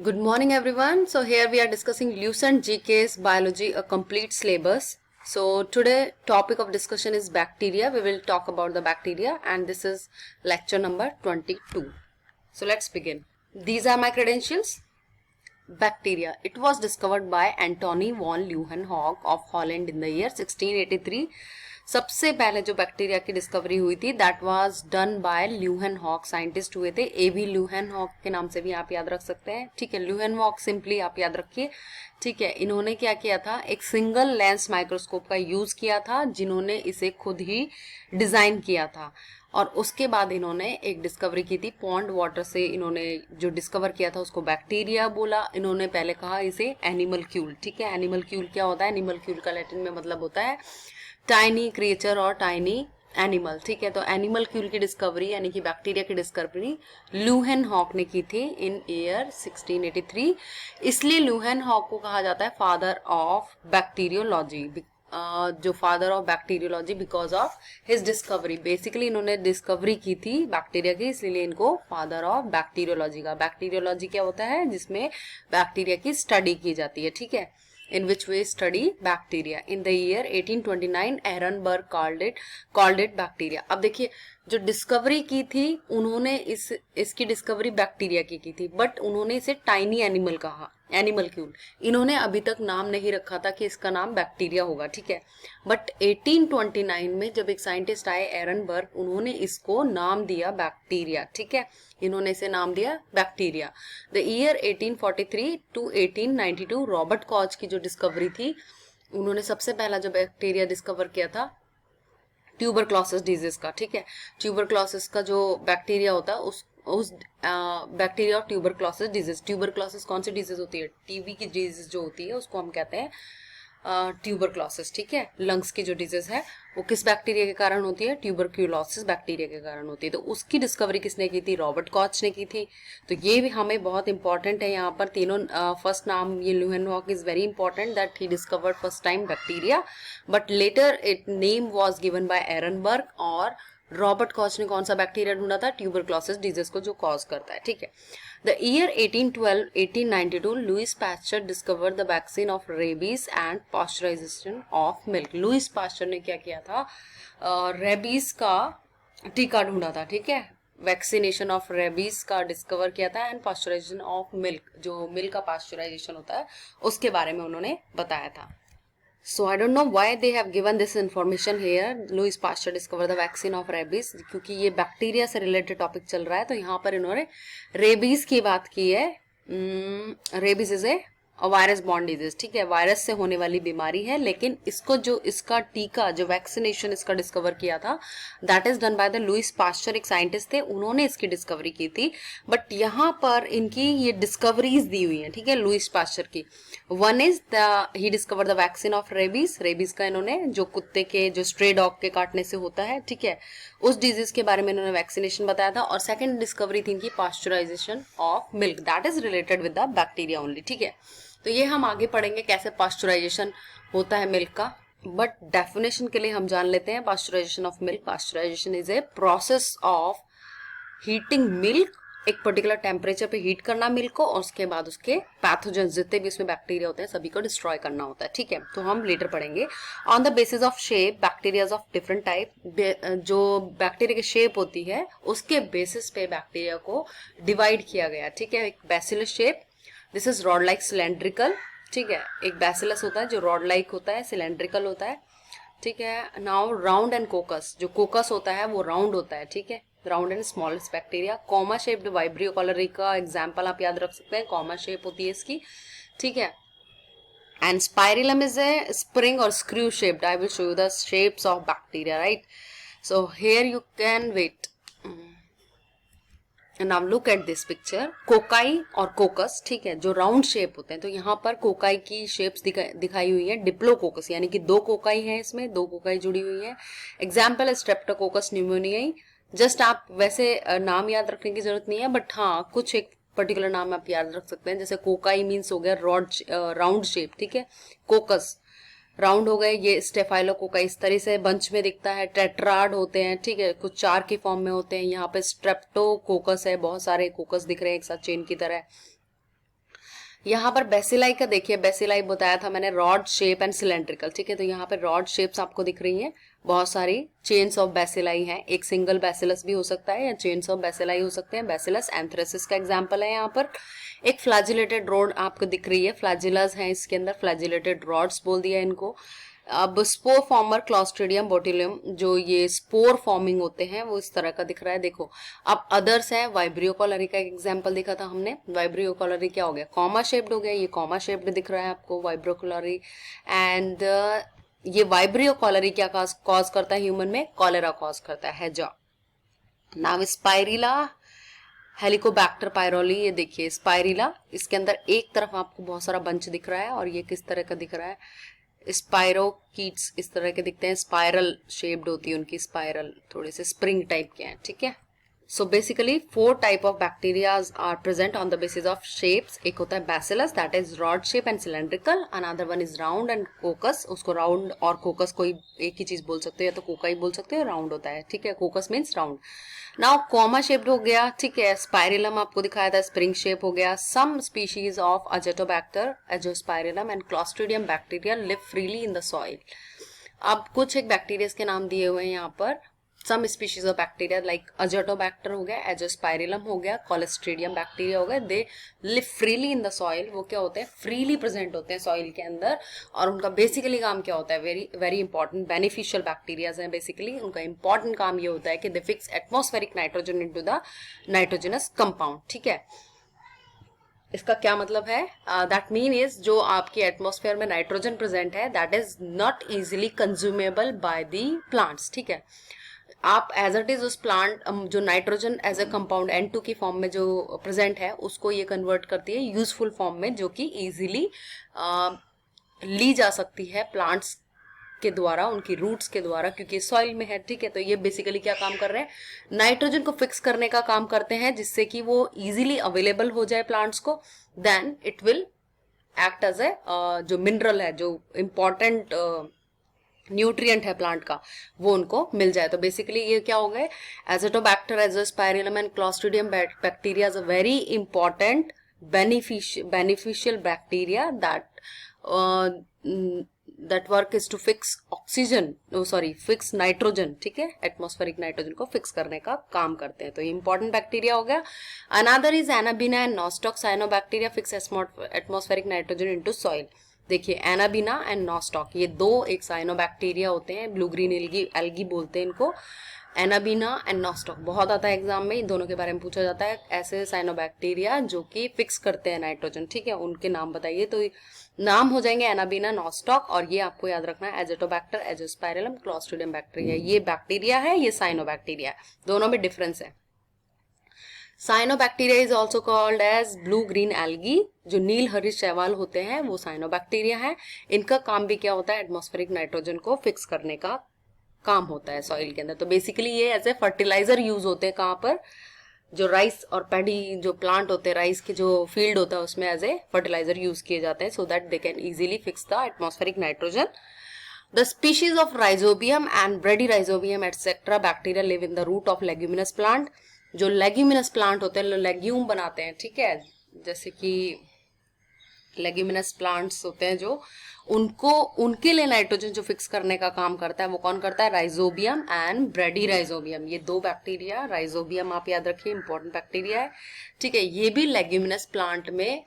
Good morning, everyone. So here we are discussing Lucent GK's biology, a complete syllabus. So today topic of discussion is bacteria. We will talk about the bacteria, and this is lecture number 22. So let's begin. These are my credentials. Bacteria. It was discovered by Antony von Leeuwenhoek of Holland in the year 1683. सबसे पहले जो bacteria की discovery हुई थी that was done by Leeuwenhoek, scientist हुए थे एवी ल्यूहेनहॉक के नाम से भी आप याद रख सकते हैं। ठीक है, ल्यूहेनहॉक सिंपली आप याद रखिए। ठीक है, इन्होंने क्या किया था, एक सिंगल लेंस माइक्रोस्कोप का यूज किया था, जिन्होंने इसे खुद ही डिजाइन किया था। और उसके बाद इन्होंने एक डिस्कवरी की थी पॉन्ड वाटर से। इन्होंने जो डिस्कवर किया था उसको बैक्टीरिया बोला। इन्होंने पहले कहा इसे एनिमल क्यूल। ठीक है, एनिमल क्यूल क्या होता है? एनिमल क्यूल का लैटिन में मतलब होता है टाइनी क्रिएचर और टाइनी एनिमल। ठीक है, तो एनिमल क्यूल की डिस्कवरी यानी कि बैक्टीरिया की डिस्कवरी ल्यूहेनहॉक ने की थी इन ईयर 1683। इसलिए ल्यूहेनहॉक को कहा जाता है फादर ऑफ बैक्टीरियोलॉजी, जो father of bacteriology because of his discovery. Basically इन्होंने डिस्कवरी की थी बैक्टीरिया की, इसलिए इनको फादर ऑफ बैक्टीरियोलॉजी का। बैक्टीरियोलॉजी क्या होता है? जिसमें बैक्टीरिया की स्टडी की जाती है। ठीक है, in which we study bacteria. In the year 1829 Ehrenberg called it bacteria. अब देखिए, जो डिस्कवरी की थी उन्होंने इसकी डिस्कवरी बैक्टीरिया की थी, बट उन्होंने इसे टाइनी एनिमल कहा, एनिमल क्यूल। इन्होंने अभी तक नाम नहीं रखा था कि इसका नाम बैक्टीरिया होगा। ठीक है, बट 1829 में जब एक साइंटिस्ट आए एरनबर्ग, उन्होंने इसको नाम दिया बैक्टीरिया। ठीक है, इन्होंने इसे नाम दिया bacteria. The year 1843 to 1892 Robert Koch की जो डिस्कवरी थी, उन्होंने सबसे पहला जो बैक्टीरिया डिस्कवर किया था ट्यूबरक्लोसिस डिजीज का। ठीक है, ट्यूबरक्लोसिस का जो बैक्टीरिया होता है उस बैक्टीरिया और ट्यूबरक्लोसिस डिजीज। ट्यूबरक्लोसिस कौन सी डिजीज होती है? टीबी की डिजीज जो होती है उसको हम कहते हैं ट्यूबरक्लोसिस। ठीक है, लंग्स की जो डिजीज है वो किस बैक्टीरिया के कारण होती है? ट्यूबरक्यूलोसिस बैक्टीरिया के कारण होती है। तो उसकी डिस्कवरी किसने की थी? रॉबर्ट कॉच ने की थी। तो ये भी हमें बहुत इंपॉर्टेंट है यहाँ पर तीनों। फर्स्ट नाम ये Leeuwenhoek is very important that he discovered first time bacteria, but later it name was given by Ehrenberg. और रॉबर्ट कॉच ने कौन सा बैक्टीरिया ढूंढा था? ट्यूबरक्लोसिस डिजीज को जो कॉज करता है। ठीक है, The year 1892 Louis Pasteur discovered the vaccine of rabies and pasteurization of milk. Louis Pasteur ने क्या किया था? रेबीज का टीका ढूंढा था। ठीक है, वैक्सीनेशन ऑफ रेबीज का डिस्कवर किया था, एंड पास्चराइजेशन ऑफ मिल्क, जो मिल्क का पास्चराइजेशन होता है उसके बारे में उन्होंने बताया था। So I don't know why they have given this information here. Louis Pasteur discovered the vaccine of rabies. क्योंकि ये बैक्टीरिया से रिलेटेड टॉपिक चल रहा है, तो यहाँ पर इन्होंने रेबीज की बात की है। Rabies is a virus borne disease. ठीक है, वायरस से होने वाली बीमारी है, लेकिन इसको जो इसका टीका, जो वैक्सीनेशन इसका डिस्कवर किया था, that is done by the Louis Pasteur. एक साइंटिस्ट थे, उन्होंने इसकी डिस्कवरी की थी। बट यहाँ पर इनकी ये डिस्कवरीज दी हुई है। ठीक है, लुइस पास्चर की। One is the he discover the vaccine of rabies. Rabies का इन्होंने जो कुत्ते के, जो स्ट्रे डॉग के काटने से होता है, ठीक है, उस डिजीज के बारे में इन्होंने वैक्सीनेशन बताया था। और सेकंड डिस्कवरी थी इनकी pasteurisation of milk, that is related with the bacteria only. ठीक है, तो ये हम आगे पढ़ेंगे कैसे पास्चराइजेशन होता है मिल्क का। बट डेफिनेशन के लिए हम जान लेते हैं pasteurisation of milk. Pasteurisation is a process of heating milk, एक पर्टिकुलर टेम्परेचर पे हीट करना मिल्क को, और उसके बाद उसके पैथोजेंस जितने भी उसमें बैक्टीरिया होते हैं सभी को डिस्ट्रॉय करना होता है। ठीक है, तो हम लेटर पढ़ेंगे। On the basis of shape bacterias of different type, जो बैक्टीरिया की शेप होती है उसके बेसिस पे बैक्टीरिया को डिवाइड किया गया। ठीक है, एक bacillus shape, this is rod like cylindrical. ठीक है, एक बैसिलस होता है जो रॉड लाइक होता है, सिलेंड्रिकल होता है। ठीक है, नाउ राउंड एंड कोकस, जो कोकस होता है वो राउंड होता है। ठीक है, round and smallest bacteria. Comma shaped vibrio cholerae का एग्जाम्पल आप याद रख सकते हैं, कॉमा शेप होती है इसकी। ठीक है, and spirillum is a spring और screw shaped. I will show you the shapes of bacteria, right? So here you can wait and now look at this picture. Cocci और कोकस, ठीक है, जो राउंड शेप होते हैं, तो यहाँ पर कोकाई की शेप्स दिखाई हुई है। डिप्लोकोकस यानी कि दो कोकाई है, इसमें दो कोकाई जुड़ी हुई है। एग्जाम्पल है स्ट्रेप्टोकोकस न्यूमोनियाई। जस्ट आप वैसे नाम याद रखने की जरूरत नहीं है, बट हाँ कुछ एक पर्टिकुलर नाम आप याद रख सकते हैं। जैसे कोकाई मीन्स हो गया रॉड, राउंड शेप। ठीक है, कोकस राउंड हो गए। ये स्टेफाइलोकोका इस तरह से बंच में दिखता है। टेट्राड होते हैं, ठीक है, कुछ चार की फॉर्म में होते हैं। यहाँ पे स्ट्रेप्टोकोकस है, बहुत सारे कोकस दिख रहे हैं एक साथ चेन की तरह। यहाँ पर बेसिलाई का देखिए, बेसिलाई बताया था मैंने, रॉड शेप एंड सिलेंड्रिकल, ठीक है। तो यहाँ पे रॉड शेप्स आपको दिख रही हैं, बहुत सारी चेन्स ऑफ बेसिलाई हैं, एक सिंगल बेसिलस भी हो सकता है या चेन्स ऑफ बेसिलाई हो सकते हैं। बेसिलस एंथ्रेसिस का एग्जांपल है यहाँ पर। एक फ्लैजिलेटेड रॉड आपको दिख रही है, फ्लैजिलास हैं इसके अंदर, फ्लैजिलेटेड रॉड्स बोल दिया इनको। अब स्पोर फॉर्मर क्लॉस्ट्रिडियम बोटिलियम, जो ये स्पोर फॉर्मिंग होते हैं वो इस तरह का दिख रहा है, देखो। अब अदर्स है, वाइब्रियो कॉलरी का एग्जांपल देखा था हमने। वाइब्रियो कॉलरी क्या हो गया, कॉमा शेप्ड हो गया, ये कॉमा शेप्ड दिख रहा है आपको वाइब्रियो कॉलरी। एंड ये वाइब्रियो कॉलरी क्या कॉज करता है ह्यूमन में, कॉलेरा कॉज करता है जा। नाउ स्पाइरिला हेलिकोबैक्टर पायरोली, ये देखिए स्पाइरिला, इसके अंदर एक तरफ आपको बहुत सारा बंच दिख रहा है और ये किस तरह का दिख रहा है, स्पाइरोकीट्स इस तरह के दिखते हैं, स्पाइरल शेप्ड होती है उनकी, स्पाइरल थोड़े से स्प्रिंग टाइप के हैं, ठीक है। So basically 4 type of bacterias are present on the basis of shapes. एक होता है bacillus, that is rod shape and cylindrical. Another one is round and coccus, उसको राउंड और कोकस कोई एक ही चीज बोल सकते हो, या तो कोका ही बोल सकते हो, राउंड होता है, ठीक है। कोकस means round. Now comma shaped हो गया, ठीक है। स्पाइरिलम आपको दिखाया था, स्प्रिंग शेप हो गया। Some species of Azotobacter, Azospirillum and Clostridium bacteria live freely in the soil. अब कुछ एक बैक्टीरिया के नाम दिए हुए हैं यहाँ पर। Some species of bacteria like Azotobacter हो गया, एजोस्पाइरिलम हो गया, क्लोस्ट्रिडियम बैक्टीरिया हो गया, they live freely in the soil. वो क्या होते हैं, फ्रीली प्रेजेंट होते हैं सॉइल के अंदर। और उनका बेसिकली काम क्या होता है, very very important beneficial bacterias हैं। बेसिकली उनका इंपॉर्टेंट काम ये होता है कि दे fix atmospheric nitrogen into the nitrogenous compound, ठीक है। इसका क्या मतलब है, दैट मीन इज जो आपके एटमॉस्फेयर में नाइट्रोजन प्रेजेंट है, that is not easily consumable by the plants, ठीक है। आप एज इट इज उस प्लांट जो nitrogen as a compound N2 की फॉर्म में जो प्रेजेंट है उसको ये कन्वर्ट करती है यूजफुल फॉर्म में, जो कि इजीली ली जा सकती है प्लांट्स के द्वारा, उनकी रूट्स के द्वारा, क्योंकि सॉइल में है, ठीक है। तो ये बेसिकली क्या काम कर रहे हैं, नाइट्रोजन को फिक्स करने का काम करते हैं, जिससे कि वो इजीली अवेलेबल हो जाए प्लांट्स को। Then it will act as a जो मिनरल है, जो इम्पोर्टेंट न्यूट्रिएंट है प्लांट का, वो उनको मिल जाए। तो बेसिकली ये क्या हो गए, Azotobacter, Azospirillum and Clostridium bacteria is a very important beneficial bacteria that work is to fix fix nitrogen, ठीक है, एटमॉस्फेरिक नाइट्रोजन को फिक्स करने का काम करते हैं। तो ये इंपॉर्टेंट बैक्टीरिया हो गया। Another is anabaena and nostoc cyanobacteria fix atmospheric nitrogen into soil. देखिए एनाबीना एंड नॉस्टॉक, ये दो एक साइनोबैक्टीरिया होते हैं, ब्लू ग्रीन एल्गी बोलते हैं इनको। एनाबीना एंड नॉस्टॉक बहुत आता है एग्जाम में, इन दोनों के बारे में पूछा जाता है। ऐसे साइनोबैक्टीरिया जो कि फिक्स करते हैं नाइट्रोजन, ठीक है, उनके नाम बताइए। तो नाम हो जाएंगे एनाबीना, नॉस्टॉक, और ये आपको याद रखना है एजेटोबैक्टर, एजोस्पाइरिलम, क्लॉस्ट्रिडियम बैक्टीरिया। ये बैक्टीरिया है, ये साइनोबैक्टीरिया है, दोनों में डिफरेंस है। Cyanobacteria is also called as blue green algae, जो नील हरी शैवाल होते हैं वो साइनोबैक्टीरिया है। इनका काम भी क्या होता है, एटमॉस्फेरिक नाइट्रोजन को फिक्स करने का काम होता है सॉइल के अंदर। तो बेसिकली ये एज ए फर्टिलाइजर यूज होते हैं, कहाँ पर, जो राइस और पैडी जो प्लांट होते हैं, राइस के जो फील्ड होता है उसमें एज ए फर्टिलाइजर यूज किए जाते हैं, सो that they can easily fix the atmospheric nitrogen. The species of Rhizobium and Bradyrhizobium etc. bacteria live in the root of leguminous plant. जो लेग्यूमिनस प्लांट होते हैं, लेग्यूम बनाते हैं, ठीक है, जैसे कि लेग्यूमिनस प्लांट्स होते हैं जो, उनको उनके लिए नाइट्रोजन जो फिक्स करने का काम करता है वो कौन करता है, राइजोबियम एंड ब्रेडीराइजोबियम। ये दो बैक्टीरिया, राइजोबियम आप याद रखिए इंपॉर्टेंट बैक्टीरिया है, ठीक है। ये भी लेग्यूमिनस प्लांट में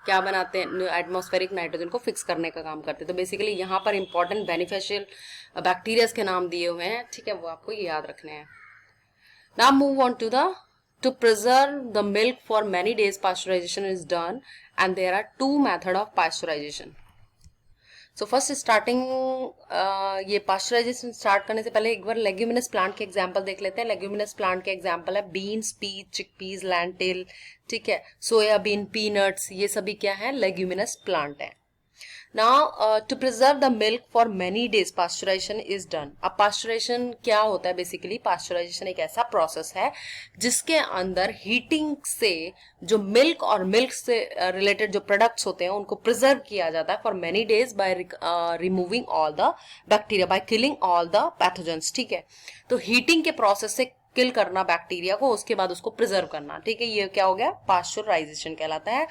क्या बनाते हैं, एटमॉस्फेरिक नाइट्रोजन को फिक्स करने का काम करते हैं। तो बेसिकली यहाँ पर इंपॉर्टेंट बेनिफिशियल बैक्टीरियाज के नाम दिए हुए हैं, ठीक है, वो आपको ये याद रखने हैं। Now move on to preserve the milk for many days pasteurization is done, and there are two methods of pasteurization. So first starting ये pasteurization start करने से पहले एक बार लेग्यूमिनस प्लांट के एग्जांपल देख लेते हैं। लेग्यूमिनस प्लांट के एग्जांपल है बीन्स, पीज, चिकपीज, लैंटिल, ठीक है, सोयाबीन, पीनट्स, ये सभी क्या है, लेग्यूमिनस प्लांट है। Now to preserve the milk for many days pasteurization is done. अब pasteurization क्या होता है, बेसिकली pasteurization एक ऐसा प्रोसेस है जिसके अंदर हीटिंग से जो मिल्क और मिल्क से रिलेटेड जो प्रोडक्ट्स होते हैं उनको प्रिजर्व किया जाता है for many days by removing all the bacteria, by killing all the pathogens, ठीक है। तो हीटिंग के प्रोसेस से किल करना बैक्टीरिया को, उसके बाद उसको प्रिजर्व करना, ठीक है, ये क्या हो गया, पाश्चराइजेशन कहलाता है।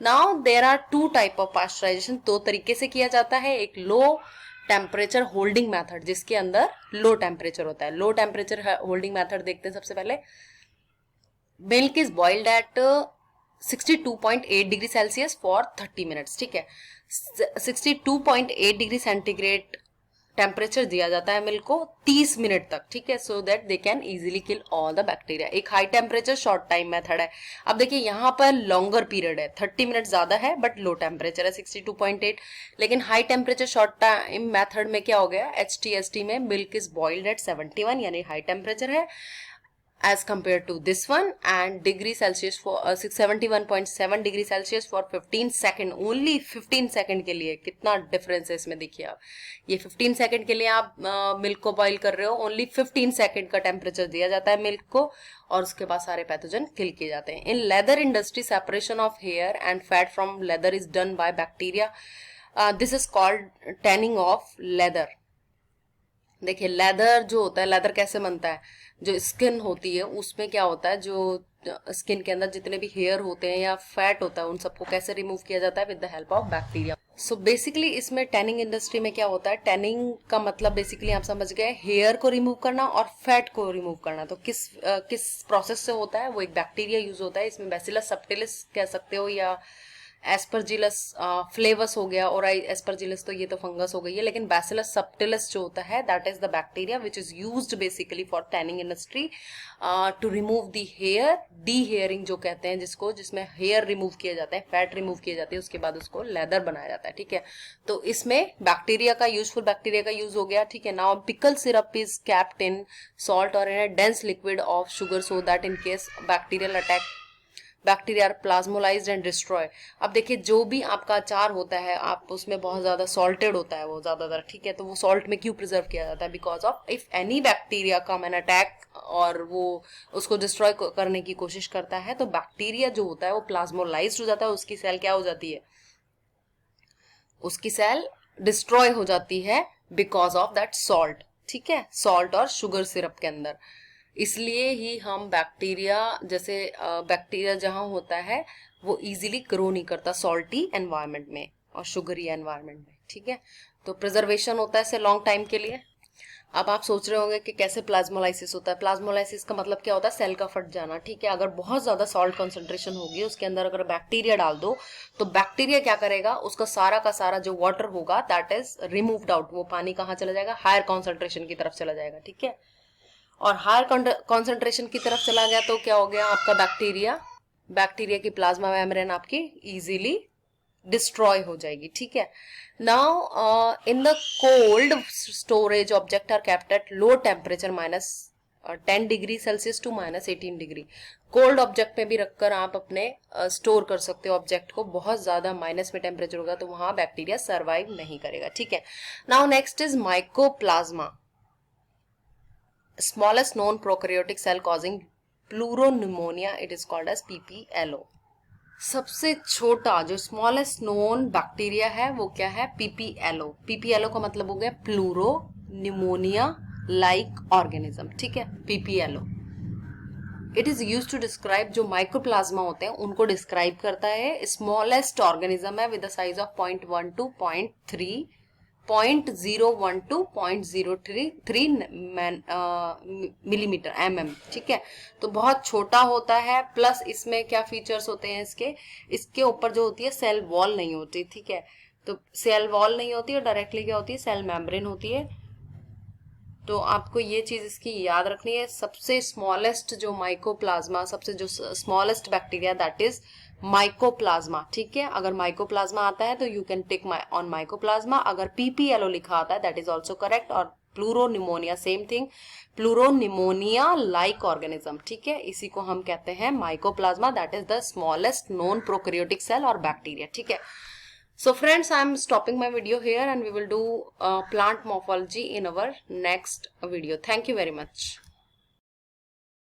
Now there are two type of pasteurisation, दो तरीके से किया जाता है। एक लो टेम्परेचर होल्डिंग मेथड, जिसके अंदर लो टेम्परेचर होता है। लो टेम्परेचर होल्डिंग मेथड देखते हैं सबसे पहले। Milk is boiled at 62.8 degree Celsius for 30 minutes, ठीक है। 62.8 डिग्री सेंटीग्रेड टेम्परेचर दिया जाता है मिल्क को 30 मिनट तक, ठीक है, so that they can easily kill all the bacteria. एक high temperature short time method है। अब देखिए यहाँ पर लॉन्गर पीरियड है, 30 मिनट ज्यादा है, बट लो टेम्परेचर है 62.8। लेकिन high temperature short time method में क्या हो गया, HTST में मिल्क इज बॉइल्ड एट 71, यानी हाई टेम्परेचर है as compared to this one, and degree Celsius for 71.7 degree Celsius for 15 second, only 15 second के लिए। कितना डिफरेंस है इसमें, देखिए आप, ये 15 सेकेंड के लिए आप मिल्क को बॉईल कर रहे हो, ओनली 15 सेकेंड का टेम्परेचर दिया जाता है मिल्क को, और उसके बाद सारे पैथोजन किल किए जाते हैं। In leather industry separation of hair and fat from leather is done by bacteria, this is called tanning of leather. देखिए लेदर जो होता है, लेदर कैसे बनता है, जो स्किन होती है उसमें क्या होता है, जो स्किन के अंदर जितने भी हेयर होते हैं या फैट होता है, उन सबको कैसे रिमूव किया जाता है, with the help of bacteria. So basically इसमें टैनिंग इंडस्ट्री में क्या होता है, टैनिंग का मतलब बेसिकली आप समझ गए, हेयर को रिमूव करना और फैट को रिमूव करना। तो किस प्रोसेस से होता है, वो एक बैक्टीरिया यूज होता है, इसमें बैसिलस सबटिलिस कह सकते हो, या एस्परजिलस फ्लेवस हो गया, और एस्परजिलस तो ये तो फंगस हो गई है, लेकिन बैसिलस सबटिलस जो होता है, that is the bacteria which is used basically for tanning industry to remove the hair, dehairing जो कहते हैं जिसको, जिसमें हेयर रिमूव किए जाते हैं, फैट रिमूव किए जाते हैं, उसके बाद उसको लेदर बनाया जाता है, ठीक है। तो इसमें बैक्टीरिया का, यूजफुल बैक्टीरिया का यूज हो गया, ठीक है। Now pickle syrup is capped in salt और in a dense liquid of sugar so that in case bacterial attack bacteria are plasmolysed and destroy. अब देखिए जो भी आपका अचार होता है, आप उसमें बहुत ज्यादा सॉल्टेड होता है वो ज्यादातर, ठीक है, तो वो सॉल्ट में क्यों प्रिजर्व किया जाता है, because of if any bacteria come an attack और वो उसको डिस्ट्रॉय करने की कोशिश करता है, तो बैक्टीरिया जो होता है वो प्लाज्मोलाइज्ड हो जाता है, उसकी सेल क्या हो जाती है, उसकी सेल डिस्ट्रॉय हो जाती है बिकॉज ऑफ दैट सॉल्ट, ठीक है, सॉल्ट और शुगर सिरप के अंदर। इसलिए ही हम बैक्टीरिया, जैसे बैक्टीरिया जहां होता है वो इजीली ग्रो नहीं करता सॉल्टी एनवायरनमेंट में और शुगरी एनवायरनमेंट में, ठीक है। तो प्रिजर्वेशन होता है इसे लॉन्ग टाइम के लिए। अब आप सोच रहे होंगे कि कैसे प्लाज्मोलाइसिस होता है। प्लाज्मोलाइसिस का मतलब क्या होता है, सेल का फट जाना, ठीक है। अगर बहुत ज्यादा सॉल्ट कंसंट्रेशन होगी उसके अंदर, अगर बैक्टीरिया डाल दो, तो बैक्टीरिया क्या करेगा, उसका सारा का सारा जो वाटर होगा दैट इज रिमूव्ड आउट, वो पानी कहाँ चला जाएगा, हायर कॉन्सेंट्रेशन की तरफ चला जाएगा, ठीक है। और हायर कॉन्सेंट्रेशन की तरफ चला गया तो क्या हो गया, आपका बैक्टीरिया की प्लाज्मा मेम्ब्रेन आपकी इजीली डिस्ट्रॉय हो जाएगी, ठीक है। Now in the cold storage object are kept at low temperature -10 degree Celsius to -18 degree. Cold object में भी रखकर आप अपने स्टोर कर सकते हो ऑब्जेक्ट को। बहुत ज्यादा माइनस में टेम्परेचर होगा तो वहां बैक्टीरिया सर्वाइव नहीं करेगा, ठीक है। Now next is mycoplasma, smallest known prokaryotic cell causing pleuropneumonia, it is called as PPLO। सबसे छोटा जो स्मॉलेस्ट नोन बैक्टीरिया है वो क्या है, PPLO। PPLO का मतलब हो गया प्लूरो न्यूमोनिया लाइक ऑर्गेनिज्म, ठीक है, PPLO। It is use to describe, जो माइक्रोप्लाज्मा होते हैं उनको डिस्क्राइब करता है। स्मॉलेस्ट ऑर्गेनिज्म है with the size of 0.1 to 0.3 0.01 to 0.033 millimetre ठीक है। तो बहुत छोटा होता है, प्लस इसमें क्या फीचर्स होते हैं इसके ऊपर जो होती है सेल वॉल नहीं होती, ठीक है। तो सेल वॉल नहीं होती और डायरेक्टली क्या होती है, सेल मेम्ब्रेन होती है। तो आपको ये चीज इसकी याद रखनी है। सबसे स्मॉलेस्ट जो माइकोप्लाज्मा, सबसे जो smallest bacteria that is mycoplasma, ठीक है। अगर माइकोप्लाज्मा आता है तो you can tick on mycoplasma. अगर PPLO लिखा आता है दैट इज ऑल्सो करेक्ट। और pleuropneumonia same thing, pleuropneumonia like organism, ठीक है। इसी को हम कहते हैं mycoplasma, that is the smallest known prokaryotic cell और बैक्टीरिया, ठीक है। So friends, I am stopping my video here and we will do plant morphology in our next video. Thank you very much.